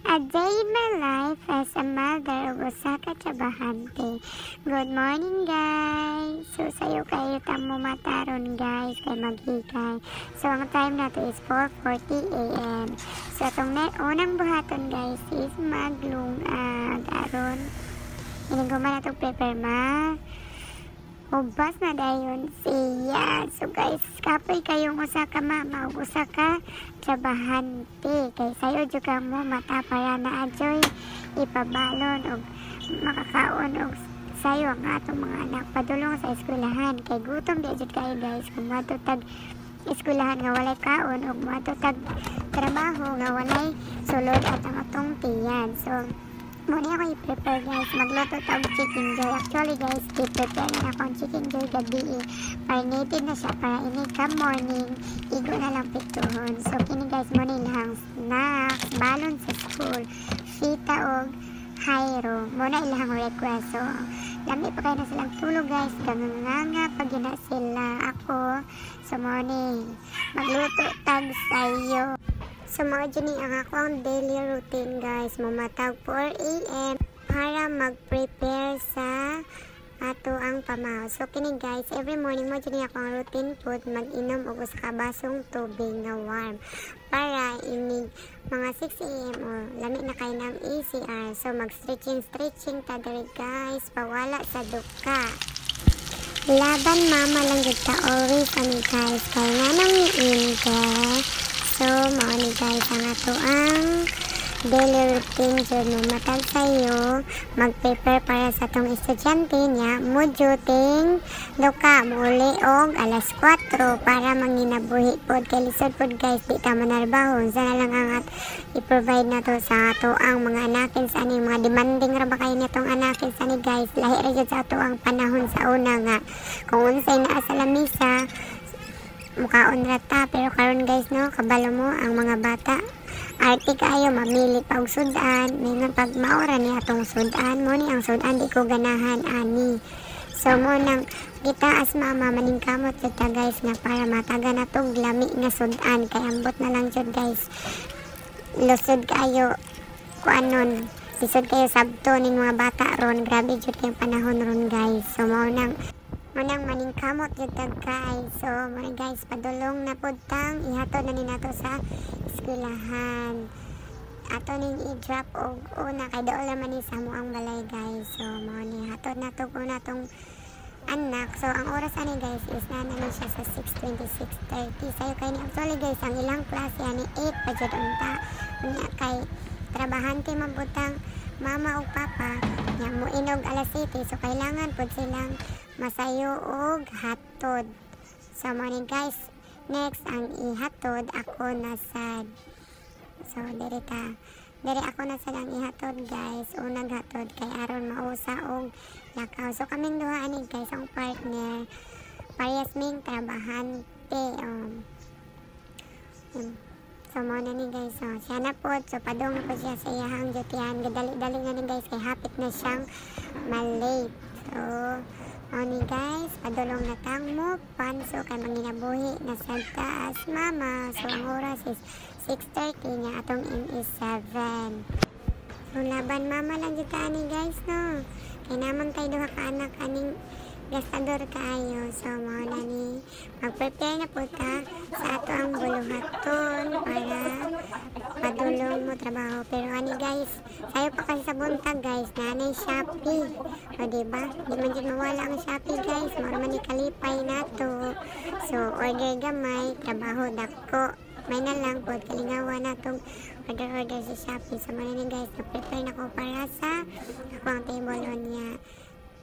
A day in my life as a mother of usa ka trabahante. Good morning guys! So sayo kayo tamo mataron guys kay maghikay. So ang time na to is 4:40 AM. So itong unang buhaton guys is maglungag. Aron iniguman na itong prepare ubas na dayon siya. So guys, kapoy kayong usa ka mama o usa ka trabahante. Kay sayo jud ka mo mata para na adjoy ipabalon o makakaon og sayo ang atong mga anak padulong sa eskwelahan. Kay gutom di jud kayo guys kung matutag eskwelahan nga walay kaon o matutag trabaho nga walay sulod at ang atong tiyan. So muna ako i-prepare guys, magluto tawag chicken joy. Actually guys, i-prepare na akong chicken joy gabi. Marinated na siya para ini ka morning, igo na lang pituhon. So kini guys, muna ilang snacks, balon sa school, fita o hayro. Muna ilang request. So lami pa kayo na silang tulog guys, ganganga pag na sila ako. So muna magluto tag sayo. So mga dyan ang ako ang daily routine guys. Mamatag 4 AM para mag-prepare sa ato ang pamahaw. So kini guys, every morning mo dyan ako ang routine food. Mag-inom og usa ka basong tubig na warm. Para inig mga 6 AM o lami na kayo ng ECR. So mag-stretching ta diri guys. Pawala sa duka. Laban mama lang jud ta always ani guys. Kaya nga nang iin so, mauni guys ang ato ang daily routine dyan mo matag sayo mag-prepare para sa tong estudyante niya mo duting duka muli og alas 4 para manginabuhi pod kay lisod pod guys di ta manarbahon sana lang ang i-provide na to sa ato ang mga anakin sa ani mga demanding ra ba kayo nitong anakin sa ni guys lahi ra jud sa ato ang panahon sa una nga kung unsay naa sa lamisa mukaon rata pero karon guys no kabalo mo ang mga bata arte kayo mamili pa og sudan mingon pag maura ni atong sudan mo ni ang sudan di ko ganahan ani so mo nang kita as mama maningkamot jud ta guys na para mataga na tog lami nga sudan kay ambot na lang jud guys lusod kayo kuanon lisod kayo sabto ning mga bata ron grabe jud yung panahon ron guys so mo nang manang maningkamot jud tag guys. So mga guys padulong na pud tang ihatod na ni nato sa eskwelahan. Ato ning i-drop og una kay dool man ni sa mo ang balay guys. So mo ni hatod na to una tong anak. So ang oras ani guys is na siya sa 6:20 6:30. Sayo kay ni actually guys ang ilang klase ani 8 pa jud unta. Unya kay trabahante man pud tang mama o papa nya mo inog alas 7 so kailangan pud silang masayo og hatod. So morning guys, next ang ihatod ako na sad. So diri ako na sad ang ihatod guys. Unang hatod kay aron mausa og lakaw. So kaming duha ani guys ang partner. Parehas ming trabahante. So mo na ni guys, so siya na po, so padong na po siya sa iyahang dutihan, gadali-dali nga ni guys, kay hapit na siyang malate. So, mo ni guys, padulong na tang mo, panso kay manginabuhi na sa taas mama. So ang oras is 6:30 niya, atong in is 7. So laban mama lang dito ani guys no, kay naman tayo duha ka anak aning gastador kaayo. So mo na ni mag-prepare na po ta sa ato ang buluhaton para padulong mo trabaho. Pero ani guys, sayo pa kasi sa buntag guys, nanay Shopee. O diba? Di man dyan mawala ang Shopee guys. Mara man ikalipay na to. So order gamay, trabaho dako. May na lang po, kalingawa na itong order sa Shopee. So mo na ni guys, na-prepare na ko para sa ako ang table on niya.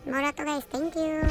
Mora to guys, thank you!